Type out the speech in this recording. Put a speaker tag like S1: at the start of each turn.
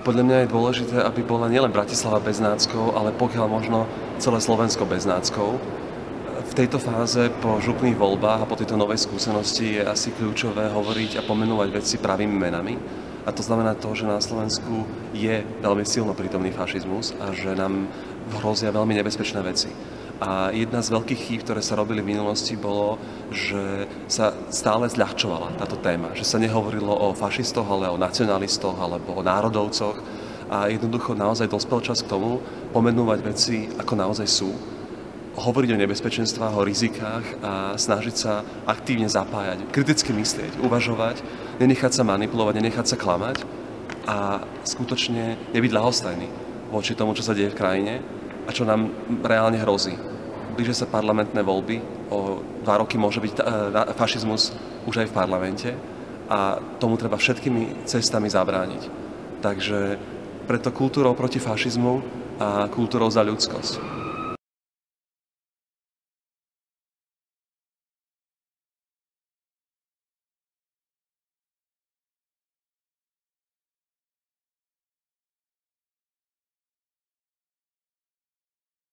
S1: podľa mňa je dôležité, aby bola nielen Bratislava bez náckov, ale pokiaľ možno celé Slovensko bez náckov. V tejto fáze po župných voľbách a po tejto novej skúsenosti je asi kľúčové hovoriť a pomenovať veci pravými menami. A to znamená to, že na Slovensku je veľmi silno prítomný fašizmus a že nám hrozia veľmi nebezpečné veci. A jedna z veľkých chýb, ktoré sa robili v minulosti, bolo, že sa stále zľahčovala táto téma. Že sa nehovorilo o fašistoch, ale o nacionalistoch alebo o národovcoch. A jednoducho naozaj dospel čas k tomu pomenúvať veci, ako naozaj sú. Hovoriť o nebezpečenstvách, o rizikách a snažiť sa aktívne zapájať, kriticky myslieť, uvažovať, nenechať sa manipulovať, nenechať sa klamať a skutočne nebyť ľahostajný voči tomu, čo sa deje v krajine a čo nám reálne hrozí. Blíže sa parlamentné voľby, o 2 roky môže byť fašizmus už aj v parlamente a tomu treba všetkými cestami zabrániť. Takže preto kultúrou proti fašizmu a kultúrou za ľudskosť.